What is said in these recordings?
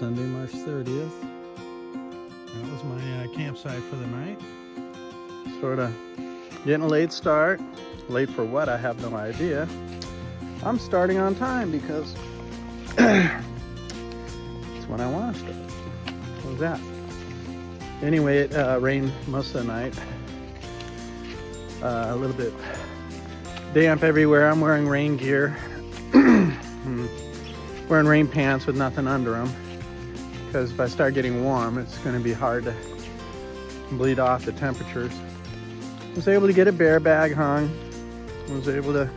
Sunday, March 30th. That was my campsite for the night. Sort of getting a late start. Late for what? I have no idea. I'm starting on time because it's when I want to start. What was that? Anyway, it rained most of the night. A little bit damp everywhere. I'm wearing rain gear. Wearing rain pants with nothing under them. Because if I start getting warm, it's going to be hard to bleed off the temperatures. I was able to get a bear bag hung. I was able to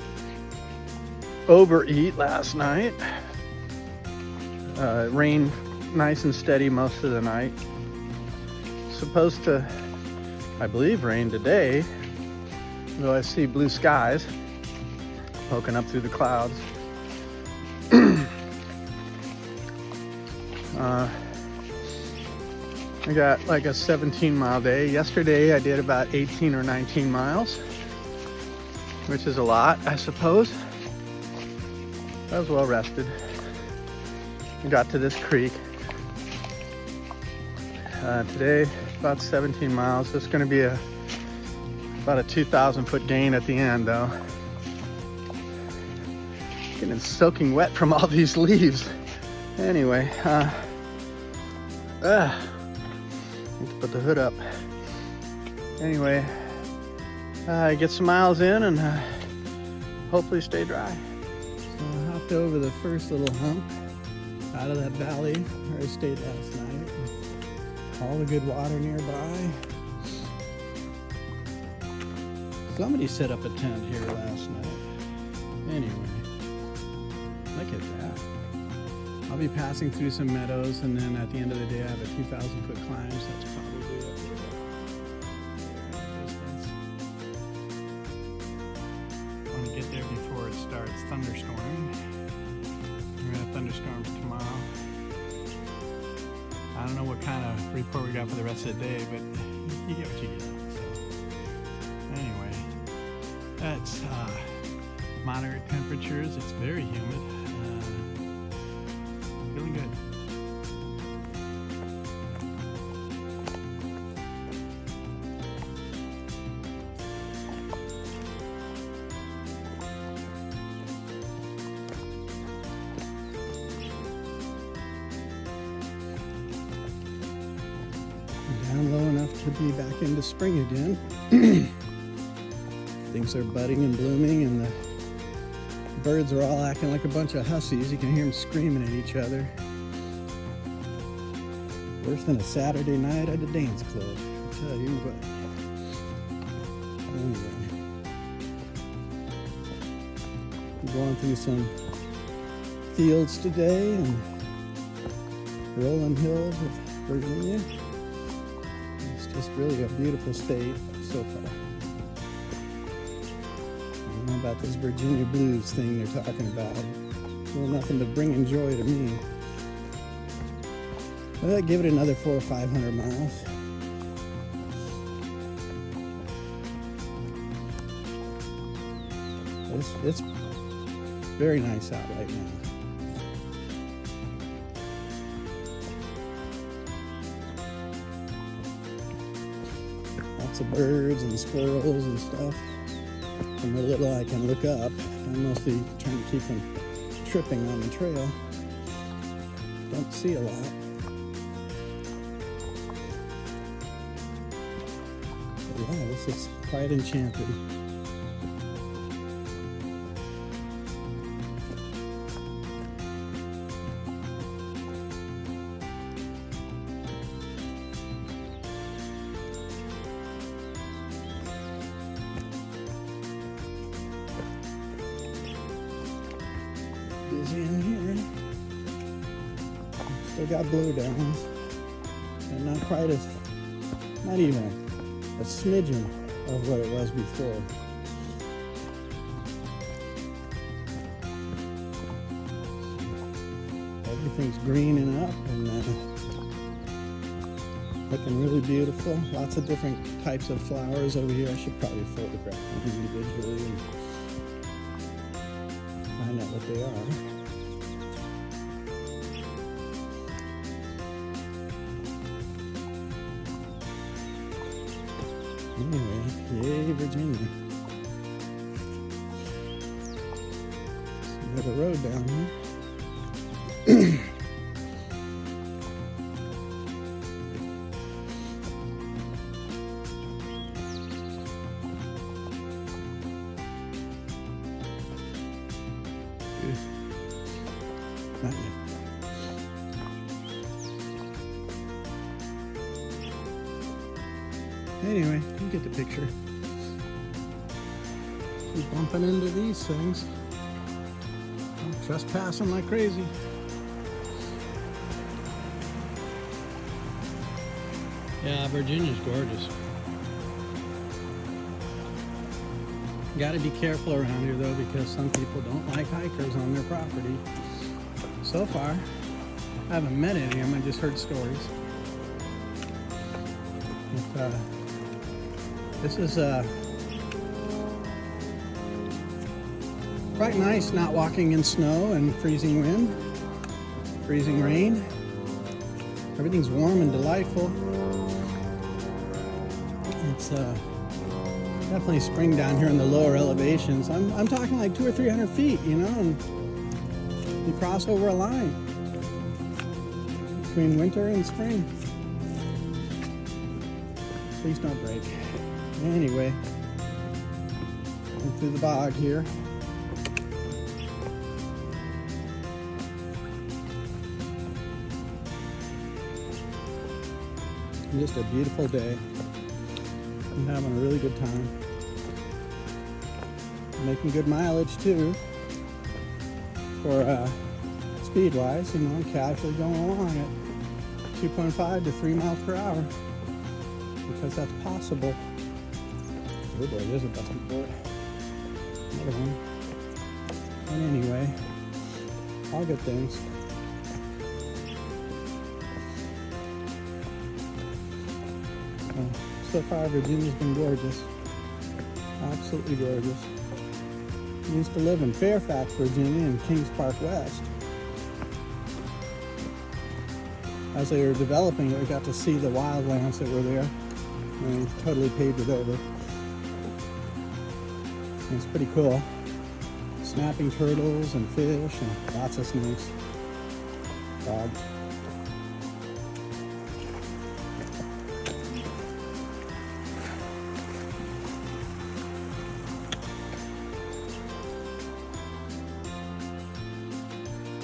overeat last night. It rained nice and steady most of the night. Supposed to, I believe, rain today, though I see blue skies poking up through the clouds. I got like a 17-mile day. Yesterday I did about 18 or 19 miles, which is a lot, I suppose. I was well rested. I got to this creek. Today, about 17 miles. It's going to be about a 2,000-foot gain at the end, though. Getting soaking wet from all these leaves. Anyway, need to put the hood up. Anyway, get some miles in and hopefully stay dry. So I hopped over the first little hump out of that valley where I stayed last night. All the good water nearby. Somebody set up a tent here last night. Anyway, look at that. I'll be passing through some meadows, and then at the end of the day I have a 2,000-foot climb, so that's probably up there in the distance. I want to get there before it starts thunderstorming. We're going to thunderstorm tomorrow. I don't know what kind of report we got for the rest of the day, but you get what you get. So anyway, that's moderate temperatures. It's very humid. Feeling good. Down low enough to be back into spring again. Things are budding and blooming, and the birds are all acting like a bunch of hussies. You can hear them screaming at each other. Worse than a Saturday night at a dance club, I'll tell you what. Anyway, I'm going through some fields today and rolling hills of Virginia. It's just really a beautiful state so far. About this Virginia blues thing they're talking about. Well, nothing but bringing joy to me. Well, give it another 400 or 500 miles. It's very nice out right now. Lots of birds and squirrels and stuff. From the little I can look up, I'm mostly trying to keep them tripping on the trail. Don't see a lot. But yeah, this is quite enchanting. Busy in here. Still got blowdowns, and not quite as, not even a smidgen of what it was before. Everything's greening up and looking really beautiful. Lots of different types of flowers over here. I should probably photograph them individually and find out what they are. Anyway, yay, Virginia. There's a road down here. Not yet. Anyway, you get the picture. Keep bumping into these things. I'm trespassing like crazy. Yeah, Virginia's gorgeous. Gotta be careful around here though, because some people don't like hikers on their property. So far, I haven't met any of them, I just heard stories. But, this is quite nice not walking in snow and freezing wind, freezing rain. Everything's warm and delightful. It's definitely spring down here in the lower elevations. I'm talking like 200 or 300 feet, you know, and you cross over a line between winter and spring. Please don't break. Anyway, going through the bog here. Just a beautiful day. I'm having a really good time. Making good mileage too. For speed wise, you know, I'm casually going along at 2.5 to 3 miles per hour because that's possible. Oh boy, there's a busted board. Another one. And anyway, all good things. So far, Virginia's been gorgeous. Absolutely gorgeous. I used to live in Fairfax, Virginia, in Kings Park West. As they were developing it, we got to see the wildlands that were there. And they totally paved it over. And it's pretty cool. Snapping turtles and fish and lots of snakes. Dogs.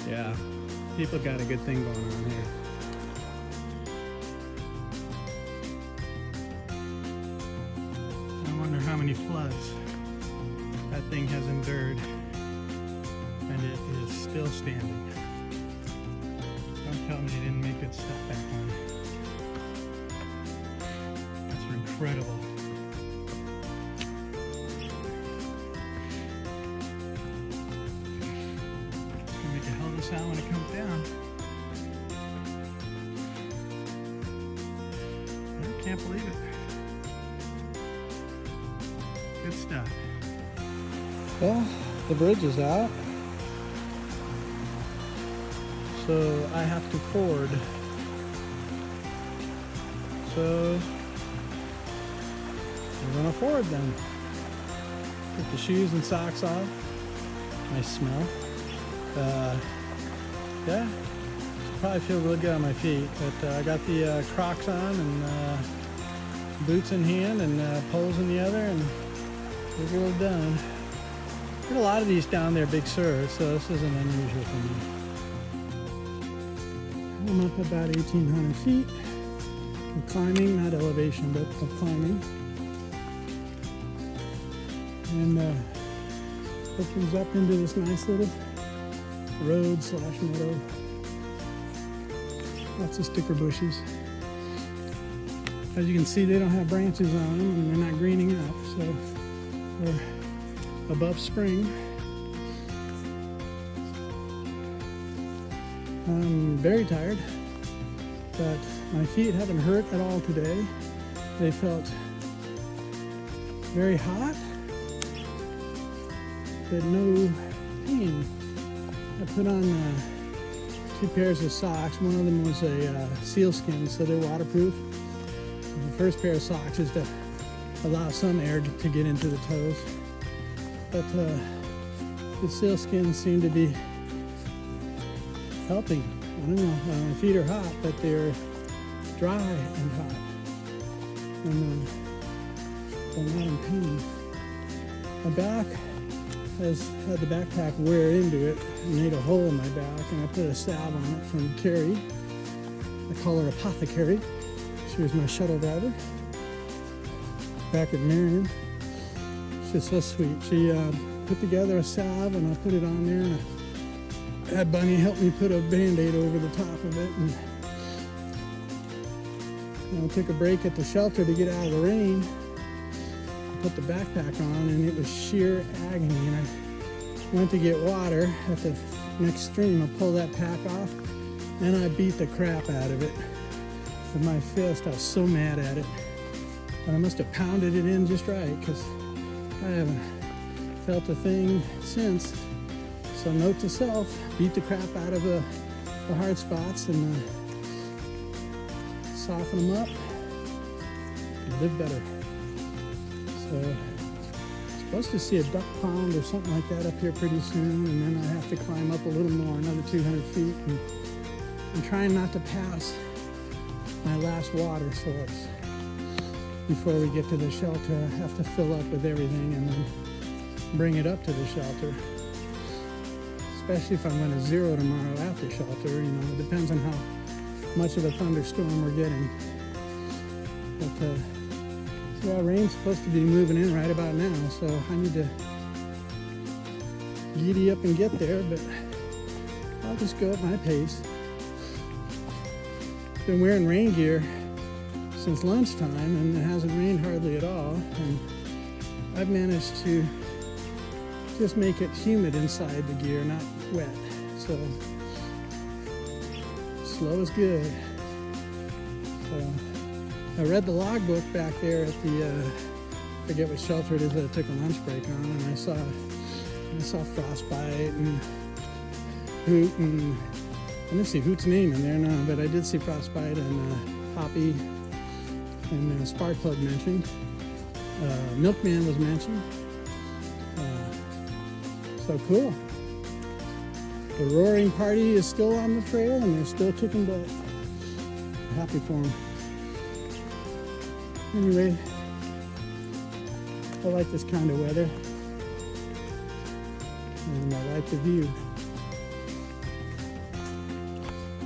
Yeah, people got a good thing going on here. I wonder how many floods that thing has endured, and it is still standing. Don't tell me they didn't make good stuff back then. That's incredible. Sound when it comes down. I can't believe it. Good stuff. Well, the bridge is out, so I have to ford. So we're gonna ford then. Put the shoes and socks off. Nice smell. Yeah, probably feel really good on my feet, but I got the Crocs on and boots in hand and poles in the other, and we're all done. Get a lot of these down there, Big Sur, so this isn't unusual for me. I'm up about 1,800 feet. I'm climbing, not elevation, but climbing. And opens up into this nice little road / meadow. Lots of sticker bushes. As you can see, they don't have branches on them and they're not greening up, so we're above spring. I'm very tired, but my feet haven't hurt at all today. They felt very hot, but no pain. I put on 2 pairs of socks. One of them was a sealskin, so they're waterproof. And the first pair of socks is to allow some air to get into the toes. But the sealskins seem to be helping. I don't know, my feet are hot, but they're dry and hot. And I'm not in pain. My back has had the backpack wear into it and made a hole in my back, and I put a salve on it from Carrie. I call her Apothecary. She was my shuttle driver back at Marion. She's so sweet. She put together a salve and I put it on there, and I had Bunny help me put a Band-Aid over the top of it. And I took a break at the shelter to get out of the rain. I put the backpack on and it was sheer agony, and I went to get water at the next stream. I pulled that pack off and I beat the crap out of it with my fist. I was so mad at it. But I must have pounded it in just right, because I haven't felt a thing since. So note to self, beat the crap out of the hard spots and soften them up and live better. So I'm supposed to see a duck pond or something like that up here pretty soon, and then I have to climb up a little more, another 200 feet. And I'm trying not to pass my last water source before we get to the shelter. I have to fill up with everything and then bring it up to the shelter. Especially if I'm going to zero tomorrow at the shelter. You know, it depends on how much of a thunderstorm we're getting. But yeah, rain's supposed to be moving in right about now, so I need to giddy up and get there, but I'll just go at my pace. Been wearing rain gear since lunchtime, and it hasn't rained hardly at all, and I've managed to just make it humid inside the gear, not wet. So slow is good. So I read the logbook back there at the I forget what shelter it is that I took a lunch break on, and I saw frostbite and hoot, and I didn't see Hoot's name in there, no, but I did see frostbite and Hoppy and Sparkplug mentioned. Milkman was mentioned. So cool. The roaring party is still on the trail and they're still kicking butt. I'm happy for them. Anyway, I like this kind of weather. And I like the view.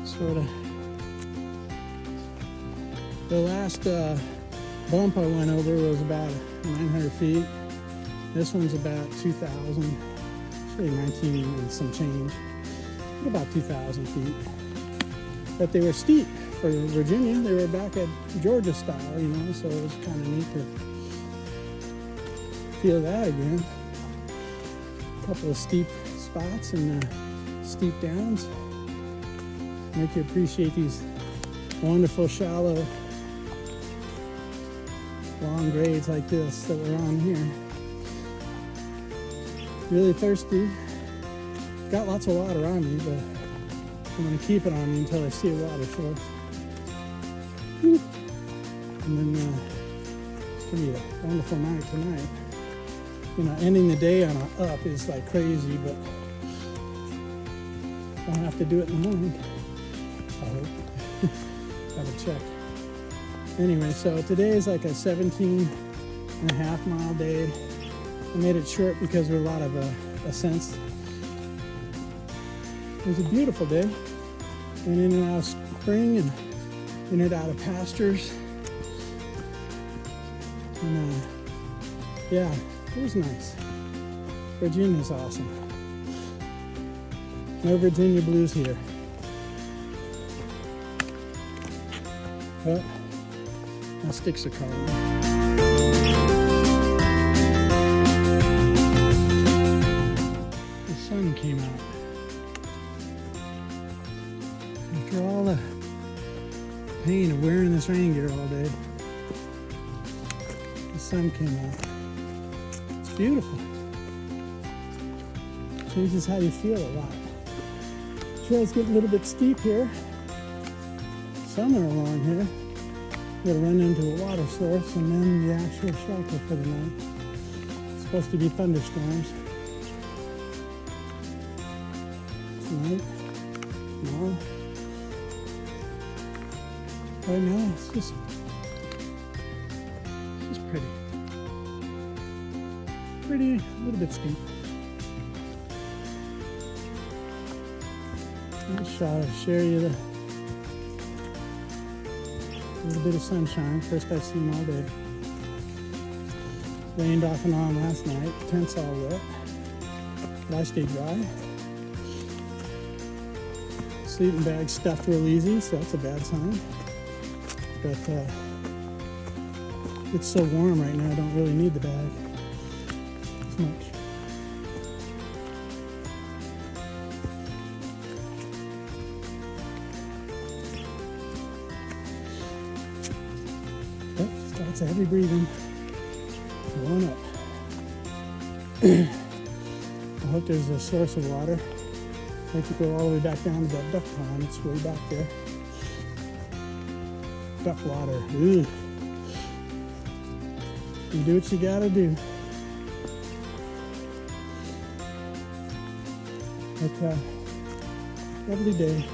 Sort of. The last bump I went over was about 900 feet. This one's about 2,000. Actually 19 and some change. About 2,000 feet. But they were steep for Virginia. They were back at Georgia style, you know, so it was kind of neat to feel that again. A couple of steep spots and steep downs. Make you appreciate these wonderful, shallow, long grades like this that we're on here. Really thirsty. Got lots of water on me, but I'm going to keep it on me until I see a water source. Whew. And then it's going to be a wonderful night tonight. You know, ending the day on a up is like crazy, but I'll have to do it in the morning. I hope. Have a check. Anyway, so today is like a 17.5 mile day. I made it short because there were a lot of ascents. It was a beautiful day. Went in and out of spring and in and out of pastures. And yeah, it was nice. Virginia's awesome. No Virginia blues here. But my sticks are calling me. The sun came out. After all the pain of wearing this rain gear all day, the sun came out. It's beautiful. Changes how you feel a lot. The trail's getting a little bit steep here. Somewhere along here. We're gonna run into a water source and then the actual shelter for the night. It's supposed to be thunderstorms tonight, tomorrow. Right now, it's just pretty. Pretty, a little bit steep. I'll share you a little bit of sunshine. First I've seen all day. Rained off and on last night. Tent's all wet. But I stayed dry. Sleeping bag stuffed real easy, so that's a bad sign. But it's so warm right now, I don't really need the bag as much. Yep, starts a heavy breathing. Going up. I hope there's a source of water. I have to go all the way back down to that duck pond. It's way back there. Duck water. Ooh. You do what you gotta do. But lovely day.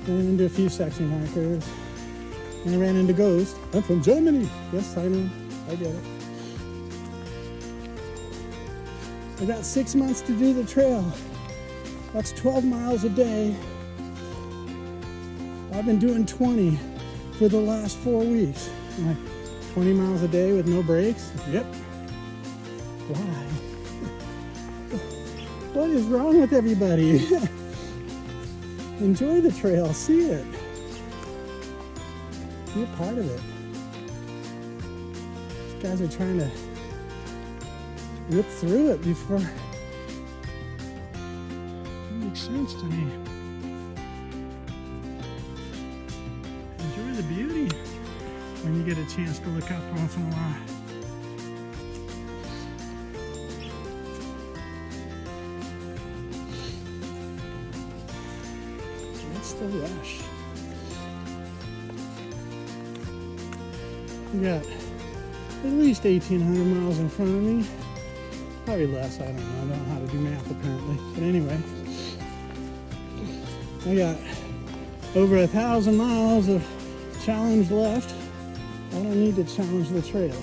Ran into a few section markers. And I ran into Ghost. I'm from Germany. Yes, I know. I get it. I got 6 months to do the trail. That's 12 miles a day. I've been doing 20 for the last 4 weeks. I'm like 20 miles a day with no breaks? Yep. Why? What is wrong with everybody? Enjoy the trail, see it. Be a part of it. These guys are trying to rip through it before. That makes sense to me. Enjoy the beauty when you get a chance to look up once in a while. What's the rush? We got at least 1,800 miles in front of me. Probably less, I don't know. I don't know how to do math apparently. But anyway, I got over 1,000 miles of challenge left. I don't need to challenge the trail.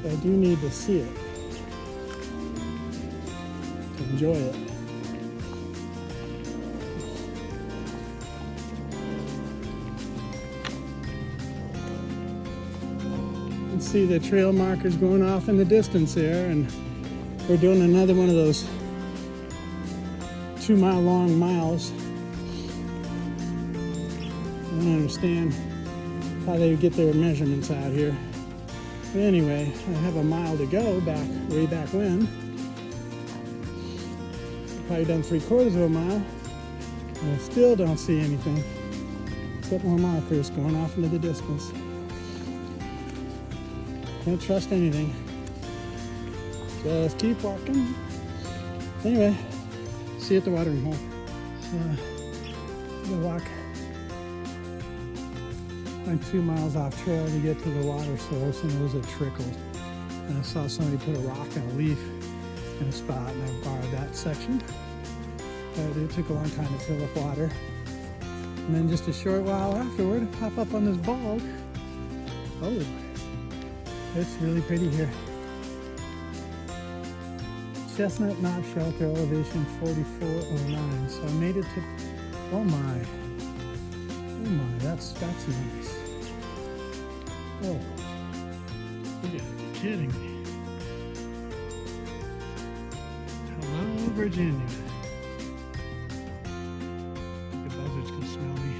I do need to see it, to enjoy it. You can see the trail markers going off in the distance there, and we're doing another one of those 2 mile long miles. I don't understand how they get their measurements out here. But anyway, I have a mile to go way back when. Probably done 3/4 of a mile. And I still don't see anything except more markers going off into the distance. Can't trust anything. Just keep walking. Anyway, see you at the watering hole. So, I'm gonna walk like 2 miles off trail to get to the water source, and it was a trickle. And I saw somebody put a rock and a leaf in a spot, and I borrowed that section. But it took a long time to fill up water. And then just a short while afterward, I pop up on this bog. Oh, it's really pretty here. Chestnut Knot Shelter, elevation 4409. So I made it to, oh my, that's nice. Oh, you gotta be kidding me. Hello, Virginia. The buzzards can smell me.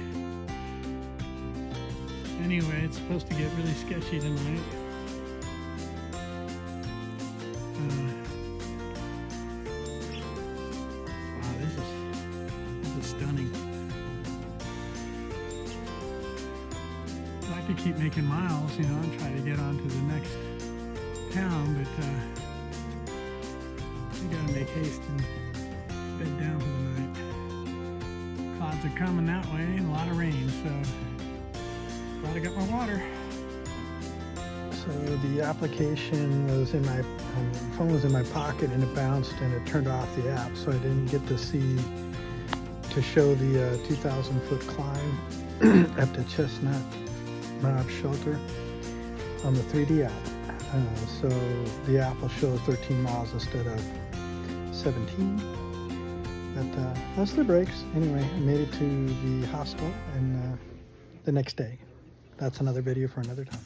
Anyway, it's supposed to get really sketchy tonight. Wow, this is stunning. I like to keep making miles, you know, and try to get on to the next town, but you gotta make haste and bed down for the night. Clouds are coming that way and a lot of rain, so glad I got my water. So the application was in my phone was in my pocket and it bounced and it turned off the app, so I didn't get to show the 2,000-foot climb at the Chestnut shelter on the 3D app. So the app will show 13 miles instead of 17. But that's the breaks. Anyway, I made it to the hospital and the next day. That's another video for another time.